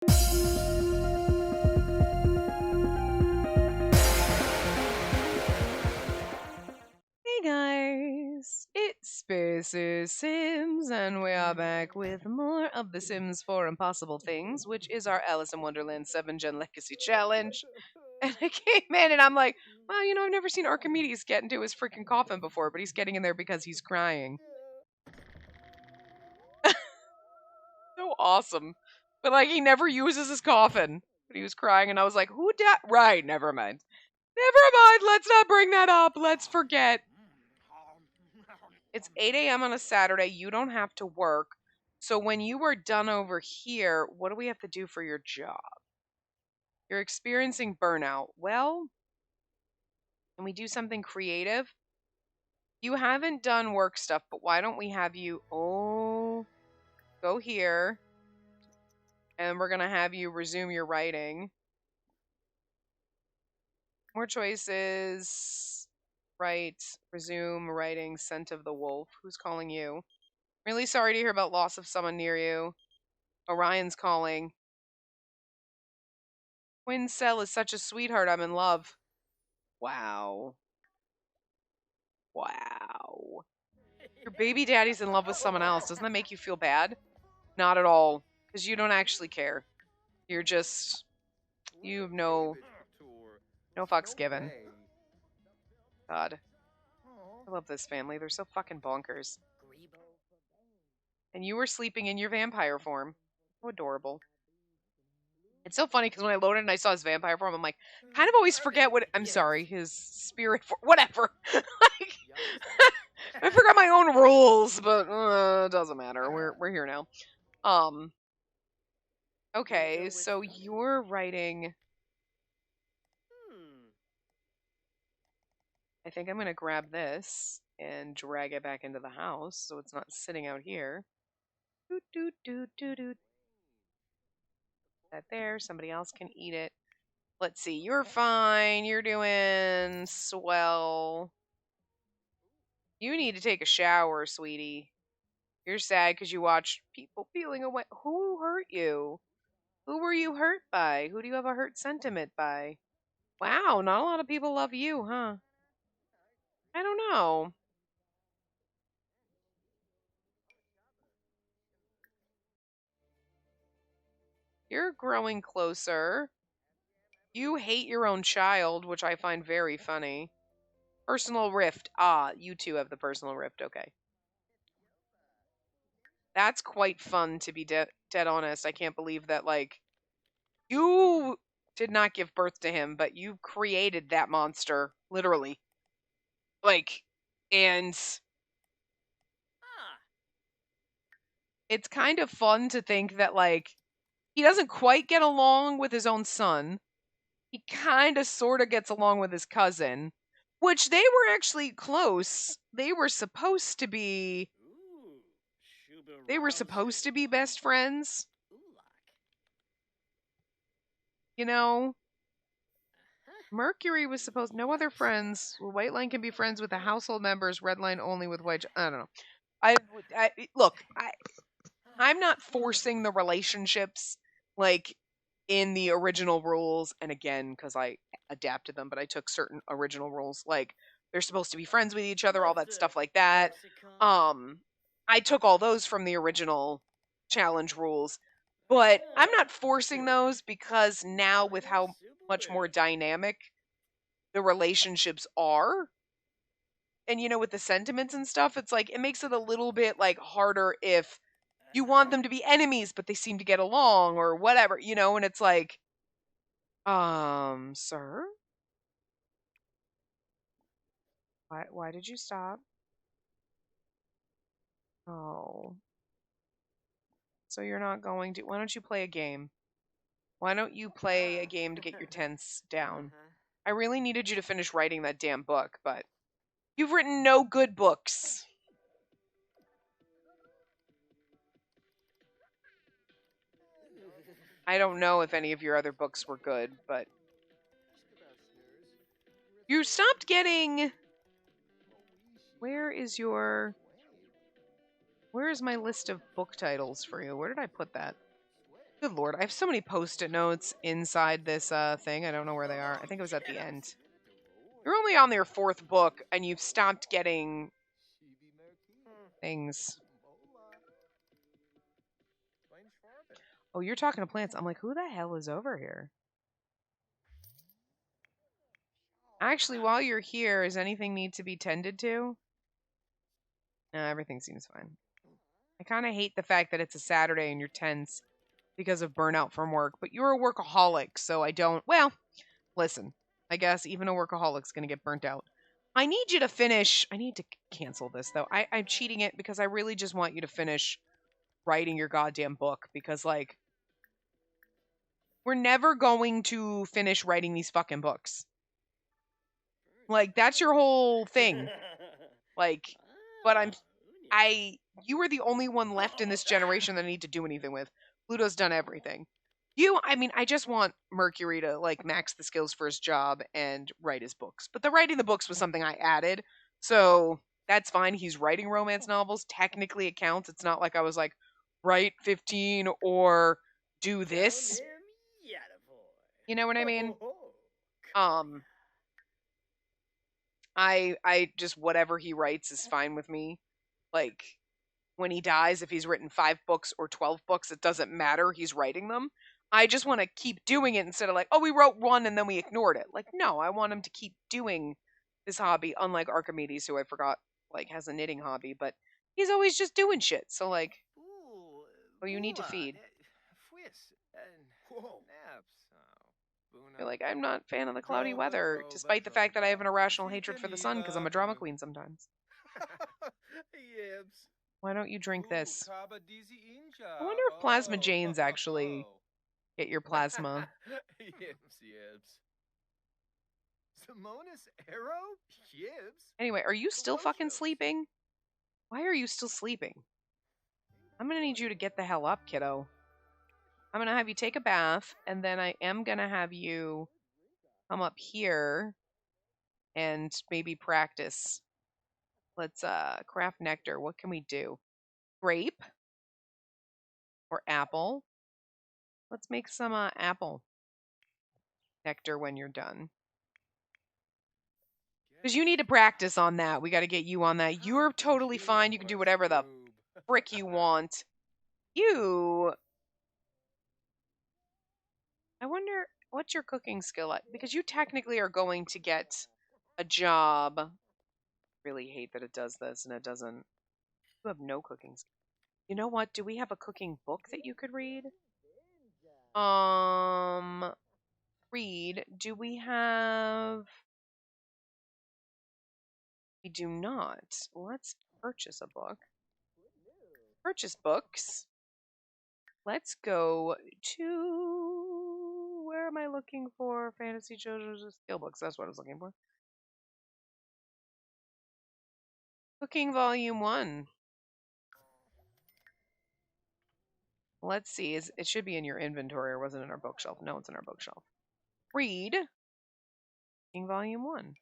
Hey guys, it's Spaces Sims, and we are back with more of The Sims 4 Impossible Things, which is our Alice in Wonderland 7 Gen Legacy Challenge. And I came in and I'm like, well, I've never seen Archimedes get into his freaking coffin before, but he's getting in there because he's crying. So awesome. But like, he never uses his coffin. But he was crying, and I was like, who died? Right, never mind. Never mind, let's not bring that up. Let's forget. It's 8 a.m. on a Saturday. You don't have to work. So when you are done over here, what do we have to do for your job? You're experiencing burnout. Well, can we do something creative? You haven't done work stuff, but why don't we have you, go here. And we're going to have you resume your writing. More choices. Write, resume writing, Scent of the Wolf. Who's calling you? Really sorry to hear about loss of someone near you. Orion's calling. Twin Cell is such a sweetheart. I'm in love. Wow. Wow. Your baby daddy's in love with someone else. Doesn't that make you feel bad? Not at all. Because you don't actually care. You're just... You have no fucks given. God. I love this family. They're so fucking bonkers. And you were sleeping in your vampire form. So adorable. It's so funny because when I loaded and I saw his vampire form, I'm like, kind of always forget what... I'm sorry, his spirit form. Whatever. Like, I forgot my own rules, but it doesn't matter. We're here now. Okay, so you're writing... I think I'm going to grab this and drag it back into the house so it's not sitting out here. Doot, doot, doot, doot, doot. That there. Somebody else can eat it. Let's see. You're fine. You're doing swell. You need to take a shower, sweetie. You're sad because you watched people peeling away. Who hurt you? Who were you hurt by? Who do you have a hurt sentiment by? Wow, not a lot of people love you, huh? I don't know. You're growing closer. You hate your own child, which I find very funny. Personal rift. Ah, you two have the personal rift. Okay. That's quite fun, to be dead honest. I can't believe that, like, you did not give birth to him, but you created that monster, literally. Like, and it's kind of fun to think that, like, he doesn't quite get along with his own son. He kind of sort of gets along with his cousin, which they were actually close. They were supposed to be best friends. You know, Mercury was supposed no other friends. White line can be friends with the household members. Red line only with white. I don't know. I look. I'm not forcing the relationships like in the original rules, and again, because I adapted them, but I took certain original rules, like they're supposed to be friends with each other, all that stuff like that. I took all those from the original challenge rules, but I'm not forcing those because now with how much more dynamic the relationships are, and with the sentiments and stuff, it's like it makes it a little bit like harder if you want them to be enemies, but they seem to get along or whatever, and it's like, sir? Why did you stop? Oh. So you're not going to, why don't you play a game? Why don't you play a game to get your tense down? I really needed you to finish writing that damn book, but you've written no good books. I don't know if any of your other books were good, but you stopped getting... Where is my list of book titles for you? Where did I put that? Good lord, I have so many post-it notes inside this thing. I don't know where they are. I think it was at the end. You're only on your 4th book, and you've stopped getting things. Oh, you're talking to plants. I'm like, who the hell is over here? Actually, while you're here, does anything need to be tended to? No, everything seems fine. I kind of hate the fact that it's a Saturday and you're tense because of burnout from work, but you're a workaholic, so I don't. Well, listen, I guess even a workaholic's going to get burnt out. I need you to finish. I need to cancel this, though. I'm cheating it because I really just want you to finish writing your goddamn book because, like, we're never going to finish writing these fucking books. Like, that's your whole thing. Like, but you are the only one left in this generation that I need to do anything with. Pluto's done everything. I just want Mercury to, like, max the skills for his job and write his books. But the writing the books was something I added. So that's fine. He's writing romance novels. Technically it counts. It's not like I was like, write 15 or do this. You know what I mean? I just, whatever he writes is fine with me. Like, when he dies, if he's written 5 books or 12 books, it doesn't matter. He's writing them. I just want to keep doing it instead of like, oh, we wrote one and then we ignored it. Like, no, I want him to keep doing this hobby, unlike Archimedes, who I forgot, like, has a knitting hobby, but he's always just doing shit. So, like, oh, you need to feed. You're like, I'm not a fan of the cloudy weather, despite the fact that I have an irrational hatred for the sun because I'm a drama queen sometimes. Why don't you drink this? I wonder if Plasma Janes actually get your plasma. Anyway, are you still fucking sleeping? Why are you still sleeping? I'm gonna need you to get the hell up, kiddo. I'm gonna have you take a bath, and then I am gonna have you come up here and maybe practice. Let's craft nectar. What can we do? Grape or apple? Let's make some apple nectar when you're done. Because you need to practice on that. We got to get you on that. You're totally fine. You can do whatever the frick you want. I wonder, what's your cooking skill at? Because you technically are going to get a job. Really hate that it does this and it doesn't. You have no cooking skill. You know what? Do we have a cooking book that you could read? Read. Do we have... We do not. Let's purchase a book. Purchase books. Let's go to... Where am I looking for? Fantasy children's skill books. That's what I was looking for. Cooking Volume 1. Let's see. It should be in your inventory, or was it in our bookshelf? No, it's in our bookshelf. Read. Cooking Volume 1.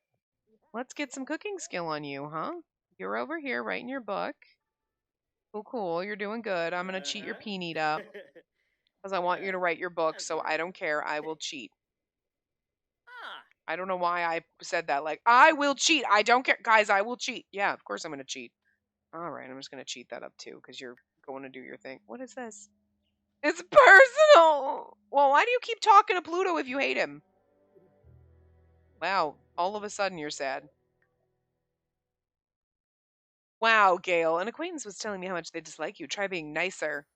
Let's get some cooking skill on you, huh? You're over here writing your book. Cool. You're doing good. I'm going to cheat your P-Neat up. Because I want you to write your book, so I don't care. I will cheat. I don't know why I said that. Like, I will cheat. I don't care. Guys, I will cheat. Yeah, of course I'm going to cheat. All right, I'm just going to cheat that up, too, because you're going to do your thing. What is this? It's personal! Well, why do you keep talking to Pluto if you hate him? Wow, all of a sudden you're sad. Wow, Gail, an acquaintance was telling me how much they dislike you. Try being nicer.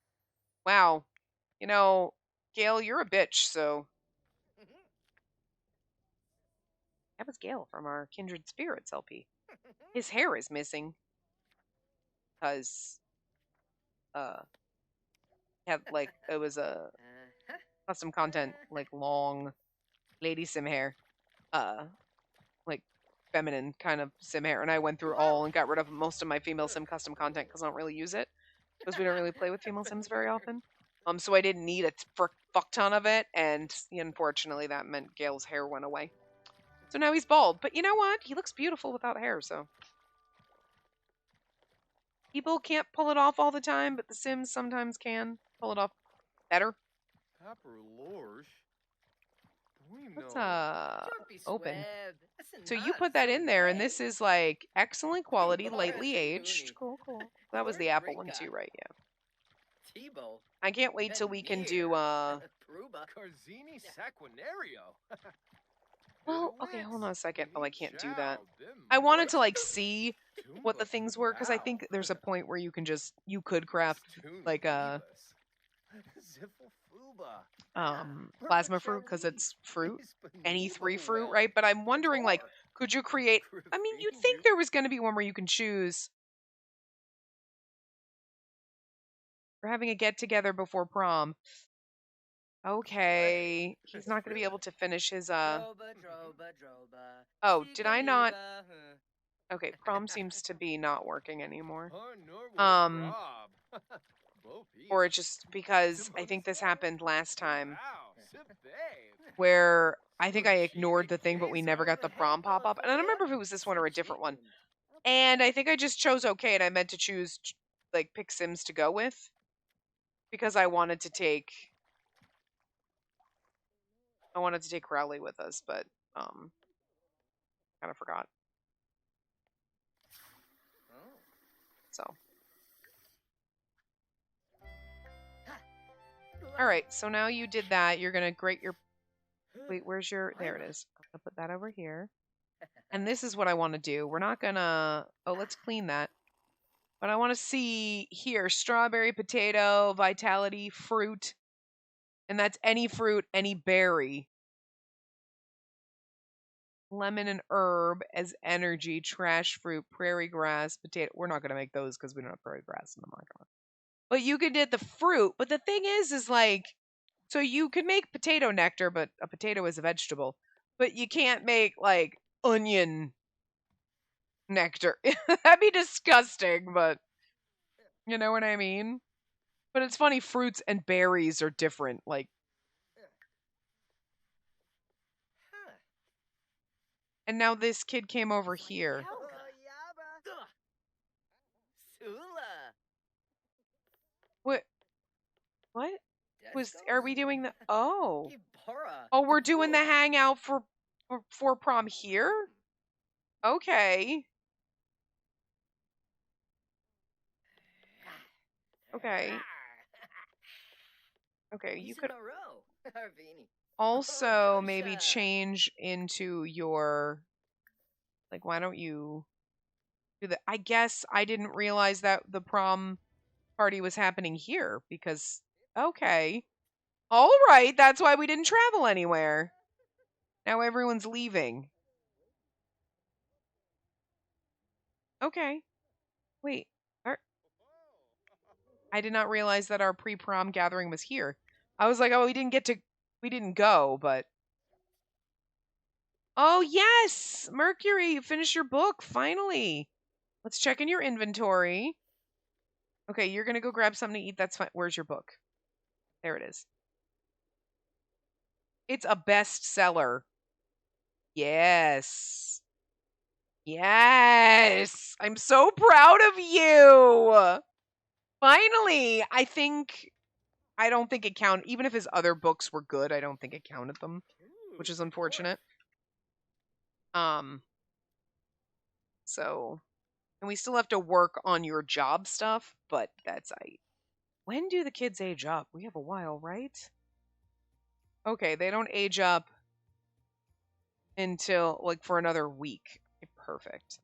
Wow. You know, Gail, you're a bitch, so... That was Gail from our Kindred Spirits LP. His hair is missing. Because, it was a custom content, like, long lady sim hair. Like, feminine kind of sim hair. And I went through all and got rid of most of my female sim custom content because I don't really use it. Because we don't really play with female sims very often. So I didn't need a fuck ton of it, and unfortunately that meant Gail's hair went away. So now he's bald. But you know what? He looks beautiful without hair, so. People can't pull it off all the time, but the Sims sometimes can pull it off better. Let's open. So you put that in there, and this is like excellent quality, lightly aged. Cool, cool. That was the apple one too, right? Yeah. I can't wait till we can do Well, okay, hold on a second. Oh, I can't do that. I wanted to like see what the things were because I think there's a point where you could craft like a plasma fruit because it's fruit, any 3 fruit, right? But I'm wondering like, could you create? I mean, you'd think there was going to be one where you can choose. We're having a get together before prom. Okay, he's not going to be able to finish his Oh, did I not? Okay, prom seems to be not working anymore. Or it's just because I think this happened last time where I think I ignored the thing, but we never got the prom pop up. And I don't remember if it was this one or a different one. And I think I just chose okay, and I meant to choose like pick Sims to go with because I wanted to take Crowley with us, but kind of forgot. So. All right, so now you did that. You're going to grate your... Wait, where's your... There it is. I'm going to put that over here. And this is what I want to do. We're not going to... Oh, let's clean that. But I want to see here, strawberry, potato, vitality, fruit. And that's any fruit, any berry. Lemon and herb as energy, trash fruit, prairie grass, potato. We're not going to make those because we don't have prairie grass in the market. But you could get the fruit. But the thing is like, so you could make potato nectar, but a potato is a vegetable. But you can't make like onion nectar. That'd be disgusting, but you know what I mean? But it's funny, fruits and berries are different. Like, and now this kid came over here. What? What? Are we doing the? Oh, we're doing the hangout for prom here. Okay. Okay. Okay, you could also maybe change into your, like, why don't you do that? I guess I didn't realize that the prom party was happening here because, okay. All right, that's why we didn't travel anywhere. Now everyone's leaving. Okay. Wait. I did not realize that our pre-prom gathering was here. I was like, oh, we didn't go, but. Oh, yes! Mercury, you finished your book, finally. Let's check in your inventory. Okay, you're going to go grab something to eat. That's fine. Where's your book? There it is. It's a bestseller. Yes. Yes. I'm so proud of you. Finally. I don't think it counted. Even if his other books were good, I don't think it counted them, which is unfortunate. So, and we still have to work on your job stuff, but that's When do the kids age up? We have a while, right? Okay, they don't age up until, like, for another week. Okay, perfect.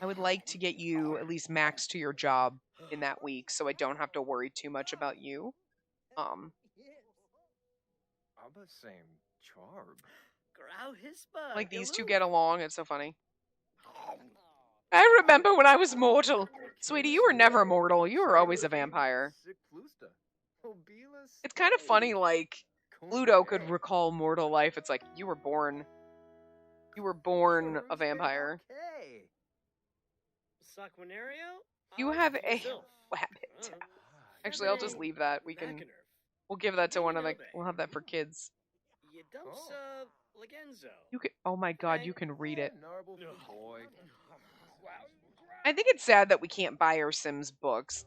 I would like to get you at least max to your job in that week so I don't have to worry too much about you. Like, these two get along. It's so funny. I remember when I was mortal. Sweetie, you were never mortal. You were always a vampire. It's kind of funny, like, Pluto could recall mortal life. It's like, you were born a vampire. You have a wabbit. Actually, I'll just leave that. We'll give that to we'll have that for kids. You can, oh my god, you can read it. I think it's sad that we can't buy our Sims books.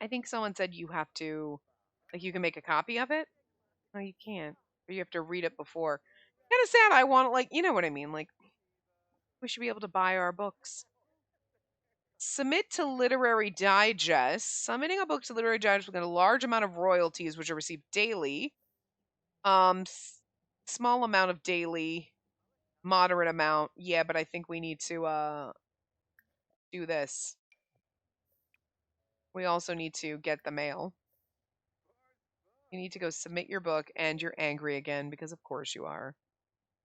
I think someone said you have to, like, you can make a copy of it. No, you can't. Or you have to read it before. Kind of sad. I want, like, you know what I mean? Like, we should be able to buy our books. Submit to Literary Digest. Submitting a book to Literary Digest will get a large amount of royalties, which are received daily. Small amount of daily, moderate amount. Yeah, but I think we need to do this. We also need to get the mail. You need to go submit your book, and you're angry again because of course you are.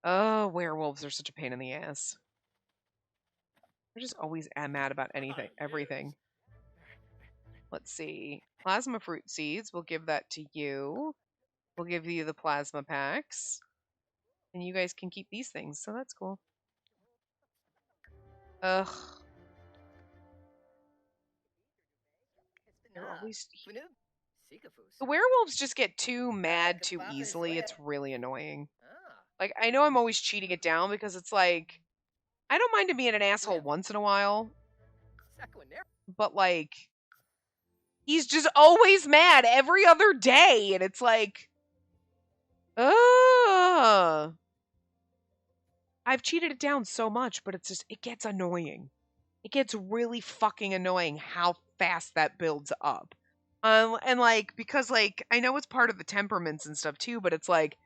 Oh, werewolves are such a pain in the ass. They're just always mad about anything, everything. Let's see. Plasma fruit seeds. We'll give that to you. We'll give you the plasma packs. And you guys can keep these things, so that's cool. Ugh. They're always... The werewolves just get too mad too easily. It's really annoying. Like, I know I'm always cheating it down because it's like, I don't mind him being an asshole once in a while. But, like, he's just always mad every other day. And it's like, ugh. I've cheated it down so much, but it's just, it gets annoying. It gets really fucking annoying how fast that builds up. And like, because like, I know it's part of the temperaments and stuff too, but it's like,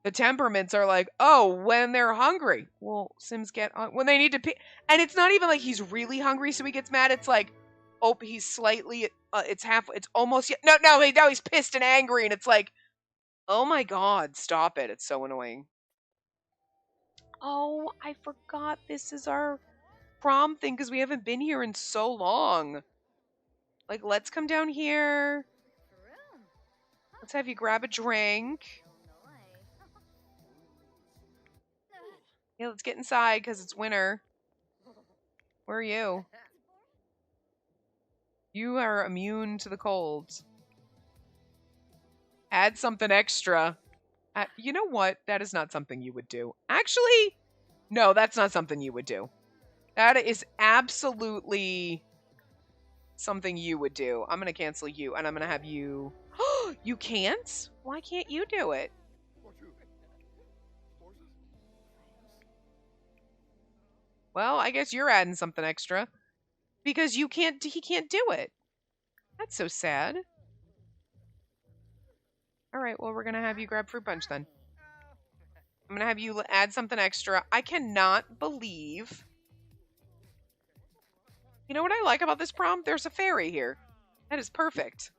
the temperaments are like, oh, when they're hungry. Well, Sims get, when they need to pee. And it's not even like he's really hungry so he gets mad. It's like, oh, he's slightly, it's almost, no, he's pissed and angry. And it's like, oh my God, stop it. It's so annoying. Oh, I forgot this is our prom thing because we haven't been here in so long. Like, let's come down here. Let's have you grab a drink. Yeah, let's get inside because it's winter. Where are you? You are immune to the colds. Add something extra. You know what? That is not something you would do. Actually, no, that's not something you would do. That is absolutely something you would do. I'm going to cancel you, and I'm going to have you... You can't? Why can't you do it? Well, I guess you're adding something extra. Because he can't do it. That's so sad. Alright, well, we're going to have you grab fruit punch then. I'm going to have you add something extra. I cannot believe... You know what I like about this prom? There's a fairy here. That is perfect.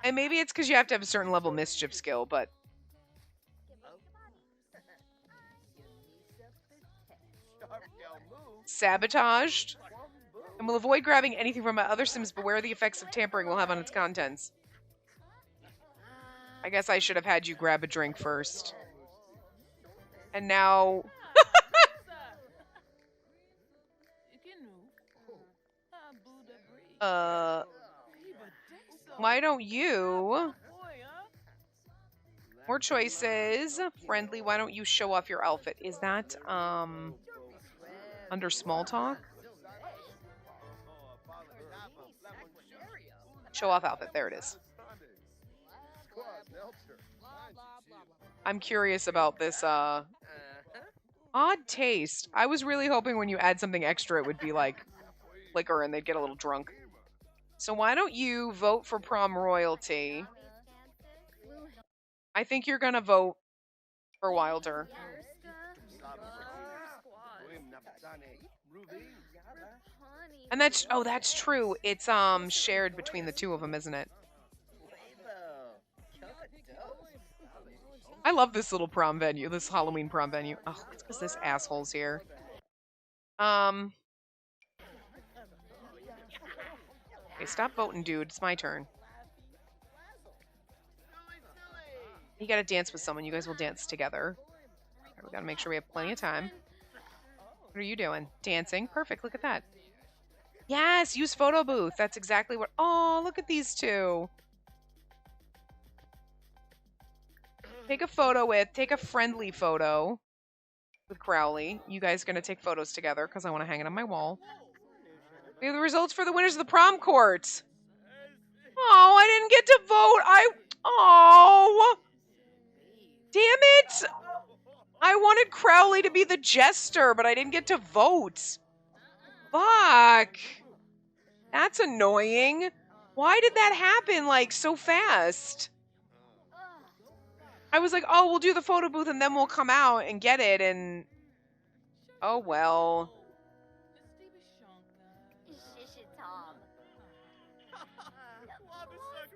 And maybe it's because you have to have a certain level of mischief skill, but... Sabotaged. And will avoid grabbing anything from my other Sims. Beware of the effects of tampering will have on its contents. I guess I should have had you grab a drink first. And now... Why don't you... More choices. Friendly, why don't you show off your outfit? Is that, under small talk? Show off outfit. There it is. I'm curious about this, odd taste. I was really hoping when you add something extra it would be like liquor and they'd get a little drunk. So why don't you vote for prom royalty? I think you're gonna vote for Wilder. And that's, oh, that's true. It's shared between the two of them, isn't it? I love this little prom venue, this Halloween prom venue. Oh, it's because this asshole's here. Okay, stop voting, dude. It's my turn. You gotta dance with someone. You guys will dance together. Right, we gotta make sure we have plenty of time. What are you doing? Dancing? Perfect. Look at that. Yes, use photo booth. That's exactly what... Oh, look at these two. Take a friendly photo with Crowley. You guys are going to take photos together because I want to hang it on my wall. We have the results for the winners of the prom court. Oh, I didn't get to vote. Oh, damn it. I wanted Crowley to be the jester, but I didn't get to vote. Fuck. That's annoying. Why did that happen, like, so fast? I was like, oh, we'll do the photo booth and then we'll come out and get it, and... Oh, well.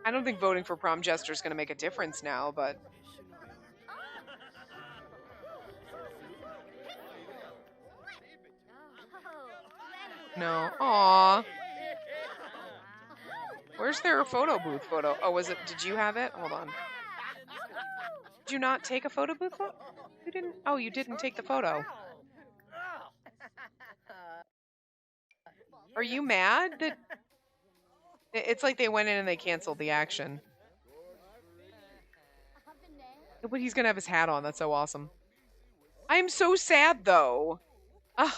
I don't think voting for prom jester is going to make a difference now, but... No. Aww. Where's their photo booth photo? Oh, was it? Did you have it? Hold on. Did you not take a photo booth photo? You didn't? Oh, you didn't take the photo. Are you mad that... It's like they went in and they canceled the action. But he's gonna have his hat on. That's so awesome. I'm so sad, though. Ugh.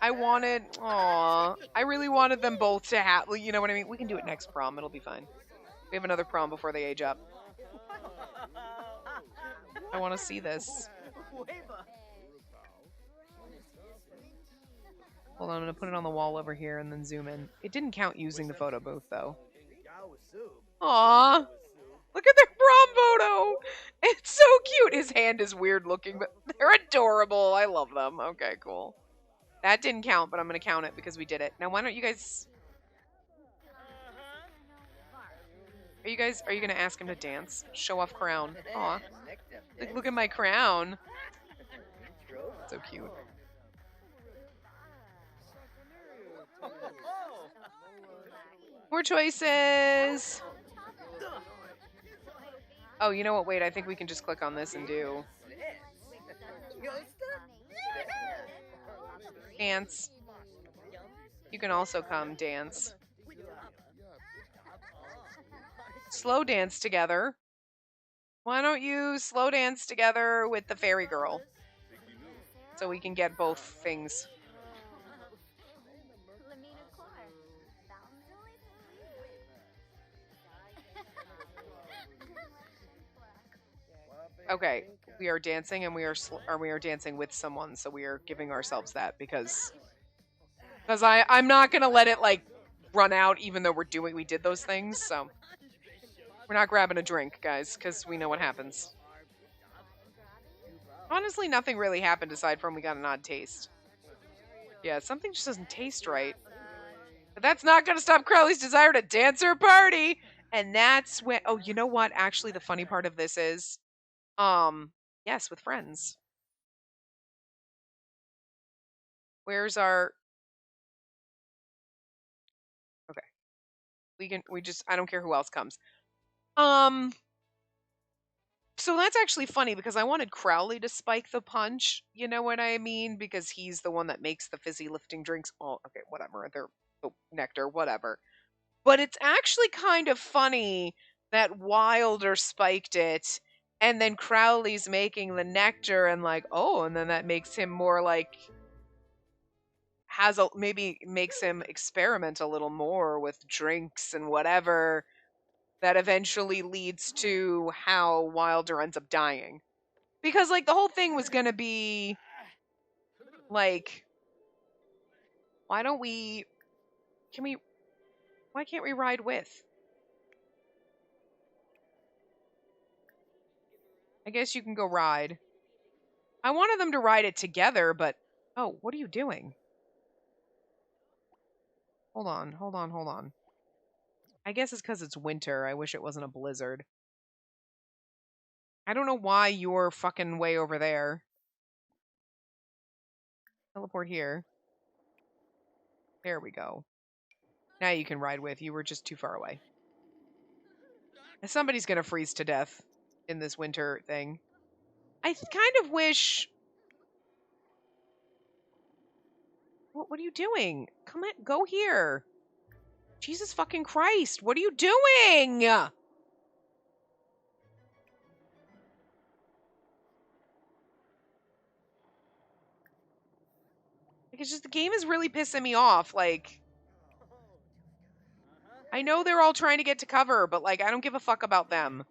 I wanted... Aw. I really wanted them both to have... You know what I mean? We can do it next prom. It'll be fine. We have another prom before they age up. I want to see this. Hold on, I'm going to put it on the wall over here and then zoom in. It didn't count using the photo booth, though. Aww. Look at their prom photo. It's so cute. His hand is weird looking, but they're adorable. I love them. Okay, cool. That didn't count, but I'm going to count it because we did it. Now, why don't you guys... Are you going to ask him to dance? Show off crown. Aw. Like, look at my crown. So cute. More choices. Oh, you know what? Wait, I think we can just click on this and do... Dance. You can also come dance. Slow dance together. Why don't you slow dance together with the fairy girl? So we can get both things. Okay, we are dancing and we are dancing with someone, so we are giving ourselves that because I'm not gonna let it like run out even though we did those things, so we're not grabbing a drink, guys, because we know what happens. Honestly, nothing really happened aside from we got an odd taste. Yeah, something just doesn't taste right. But that's not gonna stop Crowley's desire to dance or party, and that's when. Oh, you know what? Actually, the funny part of this is. Yes, with friends. Where's our... Okay. I don't care who else comes. So that's actually funny because I wanted Crowley to spike the punch, you know what I mean? Because he's the one that makes the fizzy lifting drinks. Oh, okay, whatever. They're nectar, whatever. But it's actually kind of funny that Wilder spiked it. And then Crowley's making the nectar and like, oh, and then that makes him more like, maybe makes him experiment a little more with drinks and whatever. That eventually leads to how Wilder ends up dying. Because like the whole thing was going to be like, why can't we ride with? I guess you can go ride. I wanted them to ride it together, but... Oh, what are you doing? Hold on. I guess it's because it's winter. I wish it wasn't a blizzard. I don't know why you're fucking way over there. Teleport here. There we go. Now you can ride with. You were just too far away. Somebody's gonna freeze to death in this winter thing. I kind of wish... What are you doing? Come on, go here. Jesus fucking Christ, what are you doing? Like, it's just, the game is really pissing me off. Like, I know they're all trying to get to cover, but, like, I don't give a fuck about them.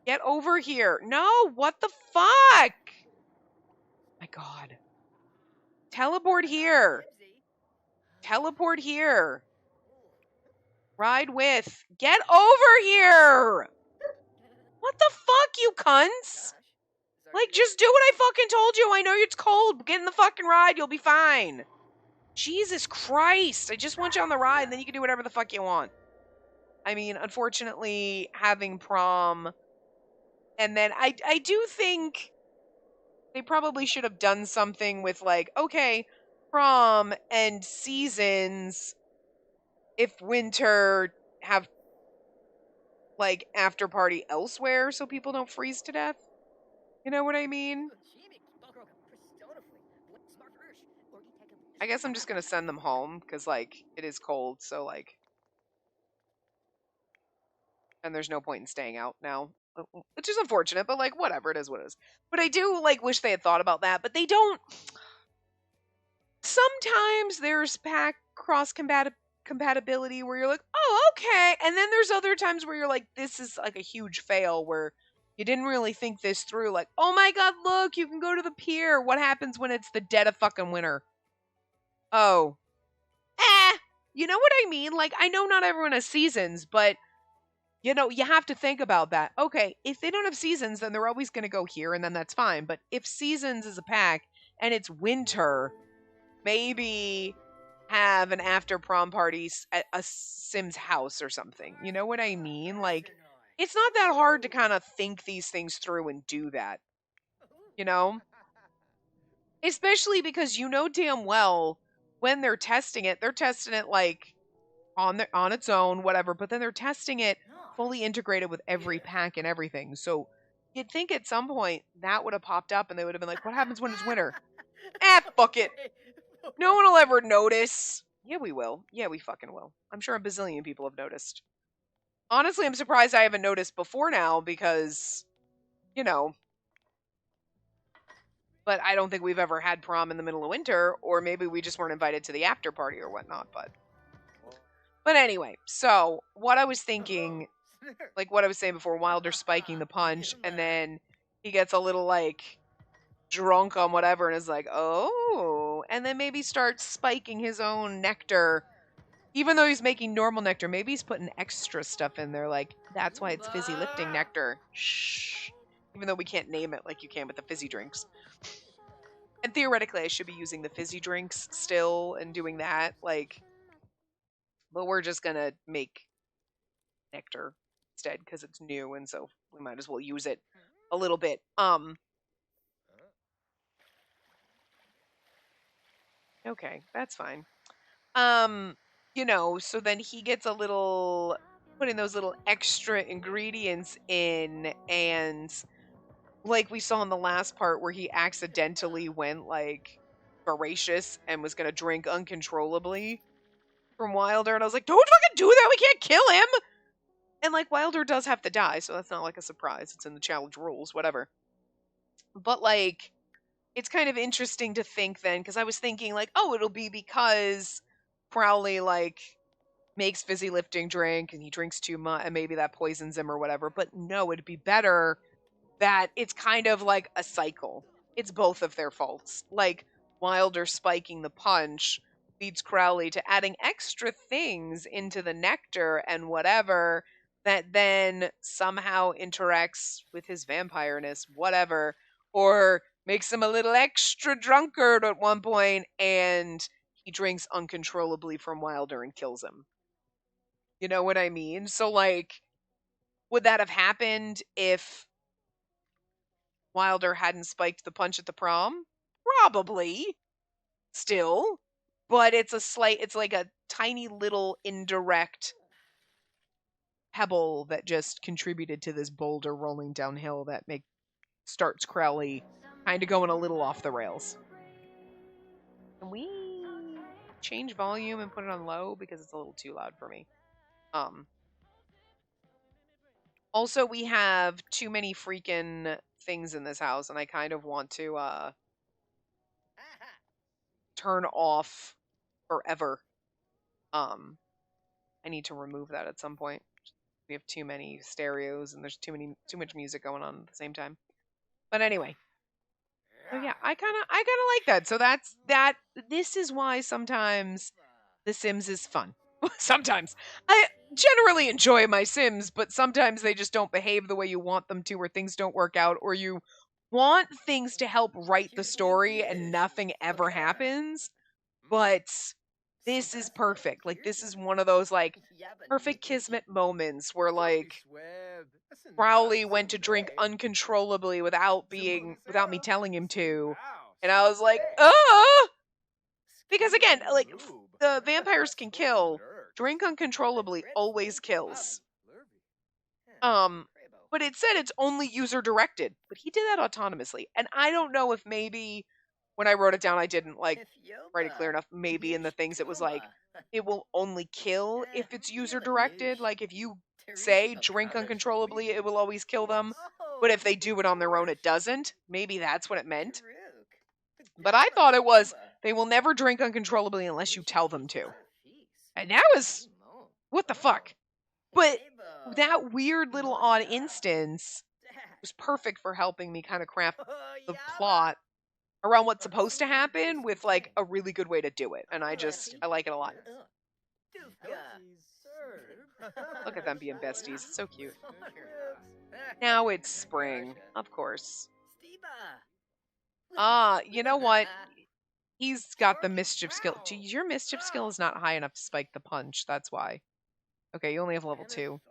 Get over here. No, what the fuck? My God. Teleport here. Teleport here. Ride with. Get over here. What the fuck, you cunts? Like, just do what I fucking told you. I know it's cold. Get in the fucking ride. You'll be fine. Jesus Christ. I just want you on the ride, and then you can do whatever the fuck you want. I mean, unfortunately, having prom, and then I do think they probably should have done something with, like, okay, prom and seasons, if winter have, like, after party elsewhere so people don't freeze to death. You know what I mean? I guess I'm just gonna send them home, because, like, it is cold, so, like, and there's no point in staying out now, which is unfortunate, but, like, whatever, it is what it is. But I do, like, wish they had thought about that, but they don't. Sometimes there's pack cross compatibility where you're like, oh, okay, and then there's other times where you're like, this is, like, a huge fail where you didn't really think this through. Like, oh my God, look, you can go to the pier. What happens when it's the dead of fucking winter? Oh. You know what I mean? Like, I know not everyone has seasons, but, you know, you have to think about that. Okay, if they don't have seasons, then they're always going to go here, and then that's fine. But if seasons is a pack, and it's winter, maybe have an after prom party at a Sim's house or something. You know what I mean? Like, it's not that hard to kind of think these things through and do that. You know? Especially because you know damn well when they're testing it like on its own, whatever, but then they're testing it fully integrated with every pack and everything. So you'd think at some point that would have popped up and they would have been like, what happens when it's winter? Fuck it. No one will ever notice. Yeah, we will. Yeah, we fucking will. I'm sure a bazillion people have noticed. Honestly, I'm surprised I haven't noticed before now because, you know, but I don't think we've ever had prom in the middle of winter, or maybe we just weren't invited to the after party or whatnot, but anyway, so what I was thinking, like what I was saying before, Wilder spiking the punch, and then he gets a little, like, drunk on whatever and is like, oh, and then maybe starts spiking his own nectar. Even though he's making normal nectar, maybe he's putting extra stuff in there, like, that's why it's fizzy lifting nectar. Shh. Even though we can't name it like you can with the fizzy drinks. And theoretically, I should be using the fizzy drinks still and doing that, like, but we're just gonna make nectar instead because it's new, and so we might as well use it a little bit. Okay, that's fine. You know, so then he gets a little, putting those little extra ingredients in, and like we saw in the last part where he accidentally went, like, voracious and was gonna drink uncontrollably from Wilder, and I was like, don't fucking do that, we can't kill him! And, like, Wilder does have to die, so that's not, like, a surprise. It's in the challenge rules, whatever. But, like, it's kind of interesting to think then, because I was thinking, like, oh, it'll be because Crowley, like, makes fizzy lifting drink and he drinks too much and maybe that poisons him or whatever. But no, it'd be better that it's kind of like a cycle. It's both of their faults. Like, Wilder spiking the punch leads Crowley to adding extra things into the nectar and whatever that then somehow interacts with his vampireness, whatever, or makes him a little extra drunkard at one point, and he drinks uncontrollably from Wilder and kills him. You know what I mean? So, like, would that have happened if Wilder hadn't spiked the punch at the prom? Probably. Still. But it's like a tiny little indirect pebble that just contributed to this boulder rolling downhill that starts Crowley kind of going a little off the rails. Can we change volume and put it on low because it's a little too loud for me? Also, we have too many freaking things in this house, and I kind of want to turn off forever. Um, I need to remove that at some point. We have too many stereos and there's too much music going on at the same time. But anyway, so yeah, I kind of like that. So that's that. This is why sometimes The Sims is fun. Sometimes I generally enjoy my Sims, but sometimes they just don't behave the way you want them to, or things don't work out, or you want things to help write the story and nothing ever happens. But this is perfect. Like this is one of those like perfect kismet moments where like Crowley went to drink uncontrollably without me telling him to. And I was like, oh, because again, like the vampires can kill. Drink uncontrollably always kills. But it said it's only user directed, but he did that autonomously. And I don't know if maybe when I wrote it down I didn't like write it clear enough. Maybe in the things it was like it will only kill if it's user directed. Like if you say drink uncontrollably, it will always kill them. But if they do it on their own, it doesn't. Maybe that's what it meant. But I thought it was they will never drink uncontrollably unless you tell them to. And that was what the fuck. But that weird little odd instance was perfect for helping me kind of craft the plot around what's supposed to happen with like a really good way to do it. And I like it a lot. Look at them being besties. It's so cute. Now it's spring, of course. You know what? He's got the mischief skill. Geez, your mischief skill is not high enough to spike the punch. That's why. Okay, you only have level 2.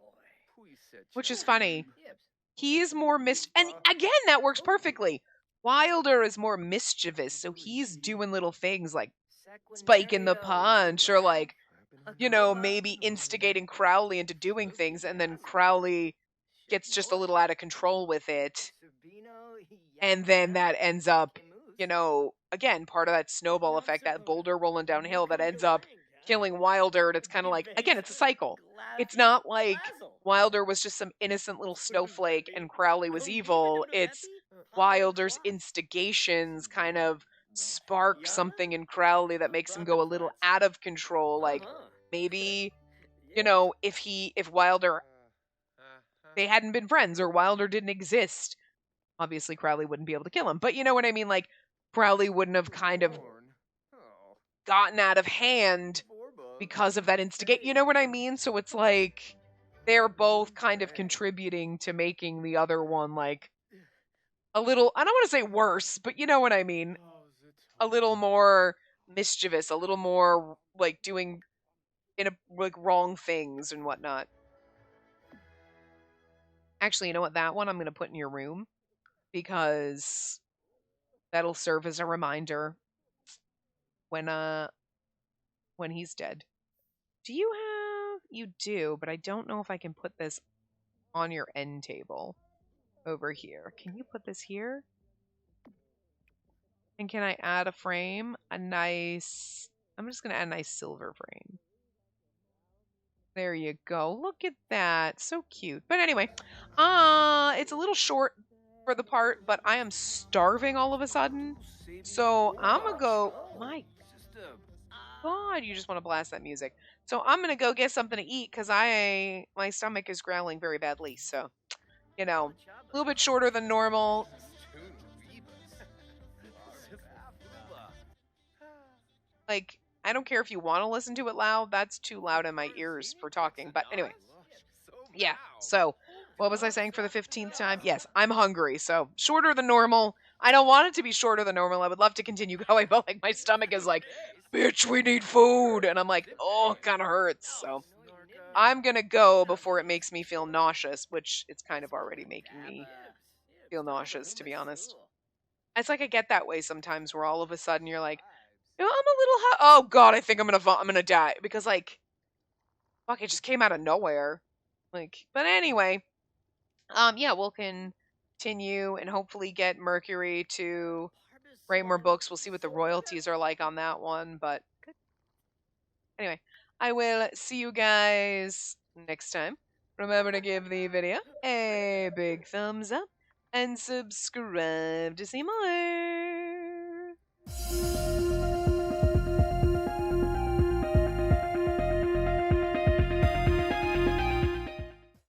Which is funny. He is more and again, that works perfectly. Wilder is more mischievous, so he's doing little things like spiking the punch or like, you know, maybe instigating Crowley into doing things, and then Crowley gets just a little out of control with it. And then that ends up, you know, again, part of that snowball effect, that boulder rolling downhill that ends up killing Wilder. And it's kind of like, again, it's a cycle. It's not like Wilder was just some innocent little snowflake and Crowley was evil. It's Wilder's instigations kind of spark something in Crowley that makes him go a little out of control. Like maybe, you know, if Wilder, they hadn't been friends or Wilder didn't exist, obviously Crowley wouldn't be able to kill him. But you know what I mean? Like Crowley wouldn't have kind of gotten out of hand because of that instigate. You know what I mean? So it's like they're both kind of contributing to making the other one like a little, I don't want to say worse, but you know what I mean? A little more mischievous, a little more like doing like wrong things and whatnot. Actually, you know what? That one I'm going to put in your room because that'll serve as a reminder when he's dead. Do you have? You do, but I don't know if I can put this on your end table over here. Can you put this here? And can I add a frame? I'm just going to add a nice silver frame. There you go. Look at that. So cute. But anyway, it's a little short for the part, but I am starving all of a sudden. So I'm going to go, my God, you just want to blast that music. So I'm going to go get something to eat because my stomach is growling very badly. So, you know, a little bit shorter than normal. Like, I don't care if you want to listen to it loud. That's too loud in my ears for talking. But anyway, yeah. So what was I saying for the 15th time? Yes, I'm hungry. So shorter than normal. I don't want it to be shorter than normal. I would love to continue going, but like my stomach is like, bitch, we need food. And I'm like, oh, it kind of hurts. So I'm going to go before it makes me feel nauseous, which it's kind of already making me feel nauseous, to be honest. It's like I get that way sometimes where all of a sudden you're like, you know, I'm a little hot. Oh God, I think I'm gonna die because like, fuck, it just came out of nowhere. Like, but anyway, yeah, we'll continue and hopefully get Mercury to write more books. We'll see what the royalties are like on that one, but good. Anyway, I will see you guys next time. Remember to give the video a big thumbs up and subscribe to see more.